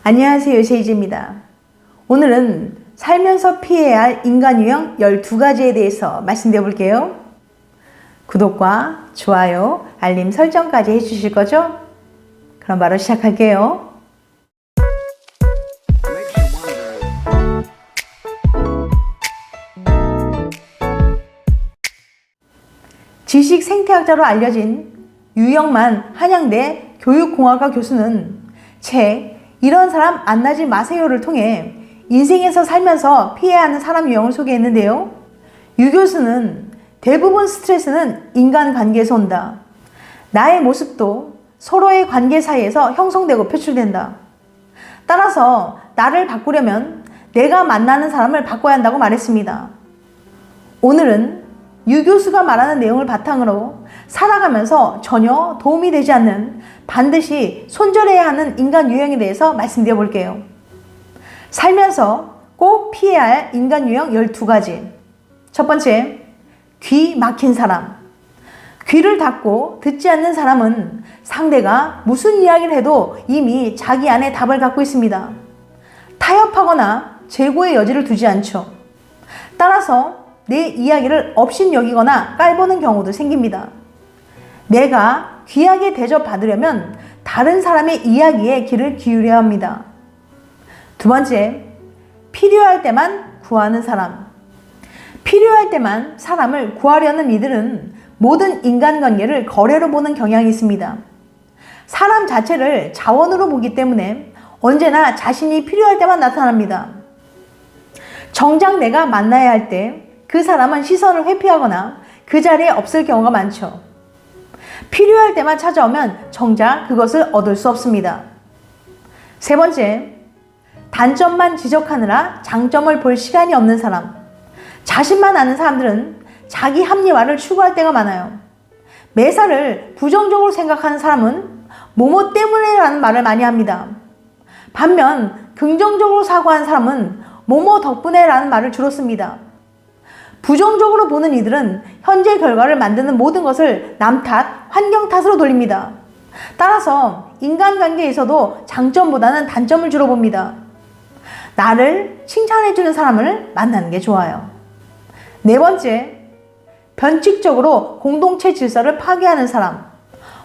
안녕하세요, 제이지입니다. 오늘은 살면서 피해야 할 인간 유형 12가지에 대해서 말씀드려 볼게요. 구독과 좋아요, 알림 설정까지 해주실 거죠? 그럼 바로 시작할게요. 지식 생태학자로 알려진 유영만 한양대 교육공학과 교수는 책 이런 사람 만나지 마세요를 통해 인생에서 살면서 피해야 하는 사람 유형을 소개했는데요. 유 교수는 대부분 스트레스는 인간관계에서 온다. 나의 모습도 서로의 관계 사이에서 형성되고 표출된다. 따라서 나를 바꾸려면 내가 만나는 사람을 바꿔야 한다고 말했습니다. 오늘은 유 교수가 말하는 내용을 바탕으로 살아가면서 전혀 도움이 되지 않는 반드시 손절해야 하는 인간 유형에 대해서 말씀드려 볼게요. 살면서 꼭 피해야 할 인간 유형 12가지. 첫 번째, 귀 막힌 사람. 귀를 닫고 듣지 않는 사람은 상대가 무슨 이야기를 해도 이미 자기 안에 답을 갖고 있습니다. 타협하거나 재고의 여지를 두지 않죠. 따라서 내 이야기를 업신여기거나 깔보는 경우도 생깁니다. 내가 귀하게 대접받으려면 다른 사람의 이야기에 귀를 기울여야 합니다. 두 번째, 필요할 때만 구하는 사람. 필요할 때만 사람을 구하려는 이들은 모든 인간관계를 거래로 보는 경향이 있습니다. 사람 자체를 자원으로 보기 때문에 언제나 자신이 필요할 때만 나타납니다. 정작 내가 만나야 할 때 그 사람은 시선을 회피하거나 그 자리에 없을 경우가 많죠. 필요할 때만 찾아오면 정작 그것을 얻을 수 없습니다. 세 번째, 단점만 지적하느라 장점을 볼 시간이 없는 사람. 자신만 아는 사람들은 자기 합리화를 추구할 때가 많아요. 매사를 부정적으로 생각하는 사람은 뭐뭐 때문에 라는 말을 많이 합니다. 반면 긍정적으로 사고하는 사람은 뭐뭐 덕분에 라는 말을 주로 씁니다. 부정적으로 보는 이들은 현재 결과를 만드는 모든 것을 남 탓, 환경 탓으로 돌립니다. 따라서 인간관계에서도 장점보다는 단점을 주로 봅니다. 나를 칭찬해주는 사람을 만나는 게 좋아요. 네 번째, 변칙적으로 공동체 질서를 파괴하는 사람.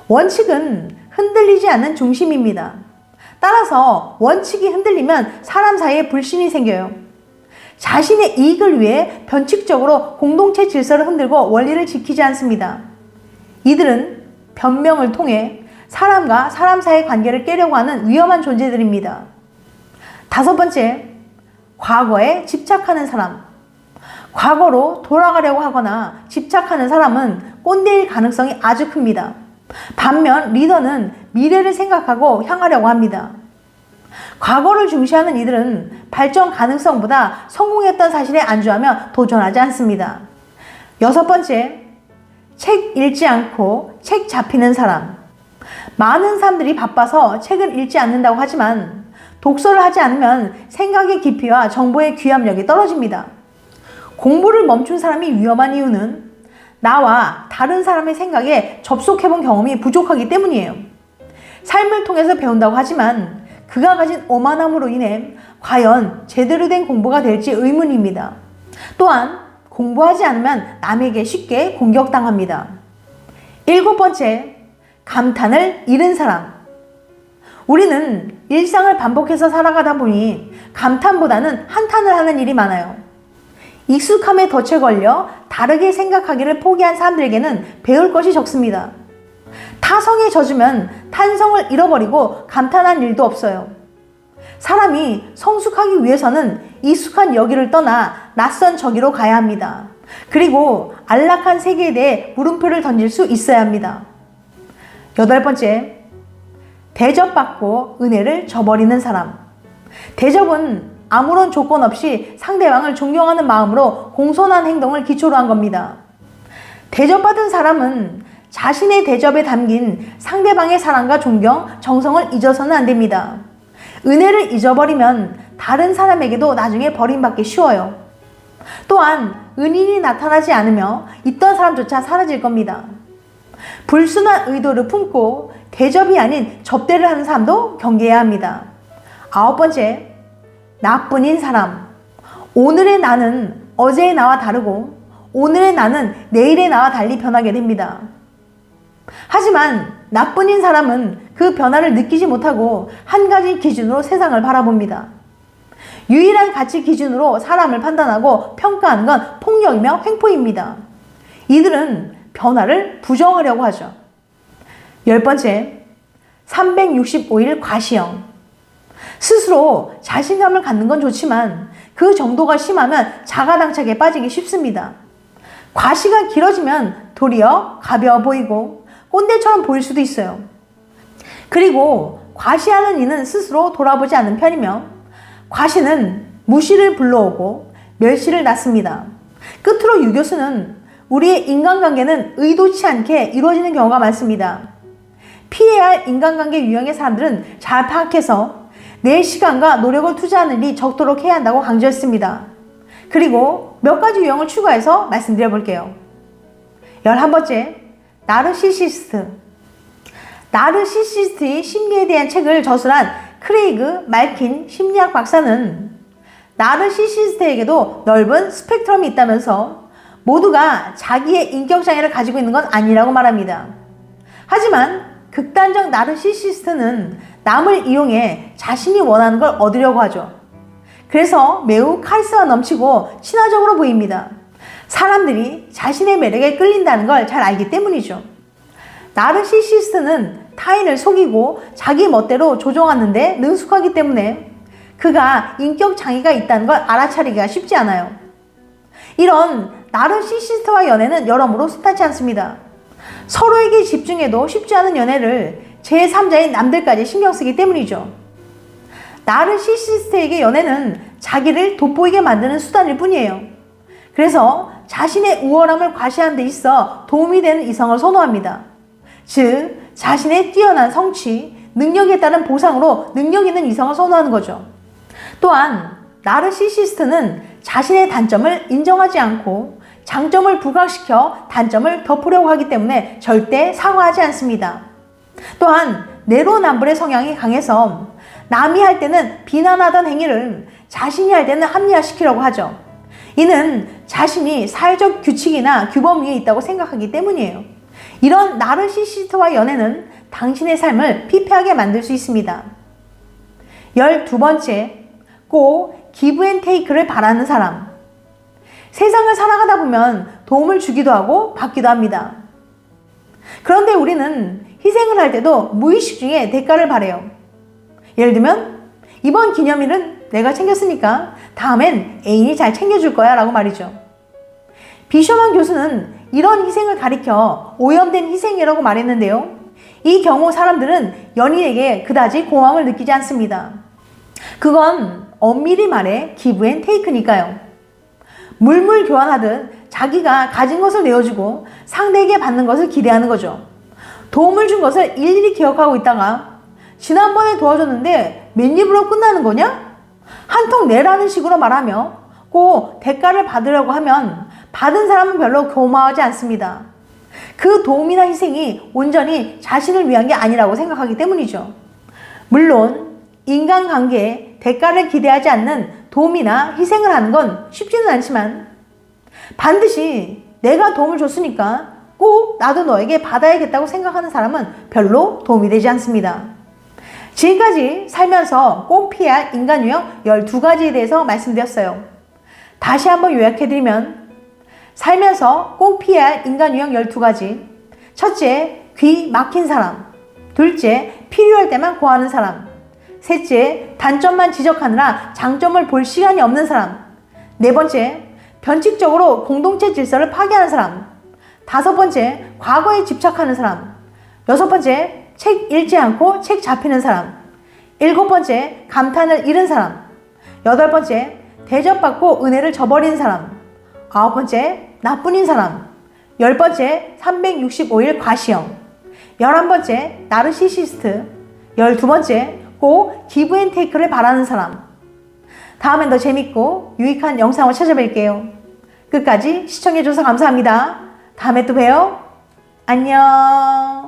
원칙은 흔들리지 않는 중심입니다. 따라서 원칙이 흔들리면 사람 사이에 불신이 생겨요. 자신의 이익을 위해 변칙적으로 공동체 질서를 흔들고 원리를 지키지 않습니다. 이들은 변명을 통해 사람과 사람 사이의 관계를 깨려고 하는 위험한 존재들입니다. 다섯 번째, 과거에 집착하는 사람. 과거로 돌아가려고 하거나 집착하는 사람은 꼰대일 가능성이 아주 큽니다. 반면 리더는 미래를 생각하고 향하려고 합니다. 과거를 중시하는 이들은 발전 가능성보다 성공했던 사실에 안주하며 도전하지 않습니다. 여섯 번째, 책 읽지 않고 책 잡히는 사람. 많은 사람들이 바빠서 책을 읽지 않는다고 하지만 독서를 하지 않으면 생각의 깊이와 정보의 귀함력이 떨어집니다. 공부를 멈춘 사람이 위험한 이유는 나와 다른 사람의 생각에 접속해본 경험이 부족하기 때문이에요. 삶을 통해서 배운다고 하지만 그가 가진 오만함으로 인해 과연 제대로 된 공부가 될지 의문입니다. 또한 공부하지 않으면 남에게 쉽게 공격당합니다. 일곱 번째, 감탄을 잃은 사람. 우리는 일상을 반복해서 살아가다 보니 감탄보다는 한탄을 하는 일이 많아요. 익숙함에 덫에 걸려 다르게 생각하기를 포기한 사람들에게는 배울 것이 적습니다. 타성에 젖으면 탄성을 잃어버리고 감탄한 일도 없어요. 사람이 성숙하기 위해서는 익숙한 여기를 떠나 낯선 저기로 가야 합니다. 그리고 안락한 세계에 대해 물음표를 던질 수 있어야 합니다. 여덟 번째, 대접받고 은혜를 저버리는 사람. 대접은 아무런 조건 없이 상대방을 존경하는 마음으로 공손한 행동을 기초로 한 겁니다. 대접받은 사람은 자신의 대접에 담긴 상대방의 사랑과 존경, 정성을 잊어서는 안 됩니다. 은혜를 잊어버리면 다른 사람에게도 나중에 버림받기 쉬워요. 또한 은인이 나타나지 않으며 있던 사람조차 사라질 겁니다. 불순한 의도를 품고 대접이 아닌 접대를 하는 사람도 경계해야 합니다. 9번째, 나뿐인 사람. 오늘의 나는 어제의 나와 다르고 오늘의 나는 내일의 나와 달리 변하게 됩니다. 하지만 나뿐인 사람은 그 변화를 느끼지 못하고 한 가지 기준으로 세상을 바라봅니다. 유일한 가치 기준으로 사람을 판단하고 평가하는 건 폭력이며 횡포입니다. 이들은 변화를 부정하려고 하죠. 10번째, 365일 과시형. 스스로 자신감을 갖는 건 좋지만 그 정도가 심하면 자가당착에 빠지기 쉽습니다. 과시가 길어지면 도리어 가벼워 보이고 꼰대처럼 보일 수도 있어요. 그리고 과시하는 이는 스스로 돌아보지 않는 편이며 과시는 무시를 불러오고 멸시를 낳습니다. 끝으로 유교수는 우리의 인간관계는 의도치 않게 이루어지는 경우가 많습니다. 피해야 할 인간관계 유형의 사람들은 잘 파악해서 내 시간과 노력을 투자하는 일이 적도록 해야 한다고 강조했습니다. 그리고 몇 가지 유형을 추가해서 말씀드려 볼게요. 11번째, 나르시시스트. 나르시시스트의 심리에 대한 책을 저술한 크레이그 말킨 심리학 박사는 나르시시스트에게도 넓은 스펙트럼이 있다면서 모두가 자기의 인격장애를 가지고 있는 건 아니라고 말합니다. 하지만 극단적 나르시시스트는 남을 이용해 자신이 원하는 걸 얻으려고 하죠. 그래서 매우 카리스마 넘치고 친화적으로 보입니다. 사람들이 자신의 매력에 끌린다는 걸 잘 알기 때문이죠. 나르시시스트는 타인을 속이고 자기 멋대로 조종하는데 능숙하기 때문에 그가 인격 장애가 있다는 걸 알아차리기가 쉽지 않아요. 이런 나르시시스트와 연애는 여러모로 순탄치 않습니다. 서로에게 집중해도 쉽지 않은 연애를 제3자인 남들까지 신경 쓰기 때문이죠. 나르시시스트에게 연애는 자기를 돋보이게 만드는 수단일 뿐이에요. 그래서 자신의 우월함을 과시하는 데 있어 도움이 되는 이성을 선호합니다. 즉, 자신의 뛰어난 성취, 능력에 따른 보상으로 능력 있는 이성을 선호하는 거죠. 또한 나르시시스트는 자신의 단점을 인정하지 않고 장점을 부각시켜 단점을 덮으려고 하기 때문에 절대 사과하지 않습니다. 또한 내로남불의 성향이 강해서 남이 할 때는 비난하던 행위를 자신이 할 때는 합리화시키려고 하죠. 이는 자신이 사회적 규칙이나 규범 위에 있다고 생각하기 때문이에요. 이런 나르시시스트와 연애는 당신의 삶을 피폐하게 만들 수 있습니다. 12번째, 꼭 기브앤테이크를 바라는 사람. 세상을 살아가다 보면 도움을 주기도 하고 받기도 합니다. 그런데 우리는 희생을 할 때도 무의식 중에 대가를 바라요. 예를 들면 이번 기념일은 내가 챙겼으니까 다음엔 애인이 잘 챙겨줄 거야 라고 말이죠. 비셔먼 교수는 이런 희생을 가리켜 오염된 희생이라고 말했는데요. 이 경우 사람들은 연인에게 그다지 공허함을 느끼지 않습니다. 그건 엄밀히 말해 기브앤테이크니까요. 물물 교환하듯 자기가 가진 것을 내어주고 상대에게 받는 것을 기대하는 거죠. 도움을 준 것을 일일이 기억하고 있다가 지난번에 도와줬는데 맨입으로 끝나는 거냐? 한 통 내라는 식으로 말하며 꼭 대가를 받으려고 하면 받은 사람은 별로 고마워하지 않습니다. 그 도움이나 희생이 온전히 자신을 위한 게 아니라고 생각하기 때문이죠. 물론 인간관계에 대가를 기대하지 않는 도움이나 희생을 하는 건 쉽지는 않지만 반드시 내가 도움을 줬으니까 꼭 나도 너에게 받아야겠다고 생각하는 사람은 별로 도움이 되지 않습니다. 지금까지 살면서 꼭 피해야 할 인간 유형 12가지에 대해서 말씀드렸어요. 다시 한번 요약해드리면 살면서 꼭 피해야 할 인간 유형 12가지. 첫째, 귀 막힌 사람. 둘째, 필요할 때만 고하는 사람. 셋째, 단점만 지적하느라 장점을 볼 시간이 없는 사람. 네 번째, 변칙적으로 공동체 질서를 파괴하는 사람. 다섯 번째, 과거에 집착하는 사람. 여섯 번째, 책 읽지 않고 책 잡히는 사람. 일곱 번째, 감탄을 잃은 사람. 여덟 번째, 대접받고 은혜를 저버리는 사람. 아홉 번째, 나뿐인 사람. 열 번째, 365일 과시형. 11번째, 나르시시스트. 12번째, 꼭 기브앤테이크를 바라는 사람. 다음엔 더 재밌고 유익한 영상을 찾아뵐게요. 끝까지 시청해줘서 감사합니다. 다음에 또 봬요. 안녕.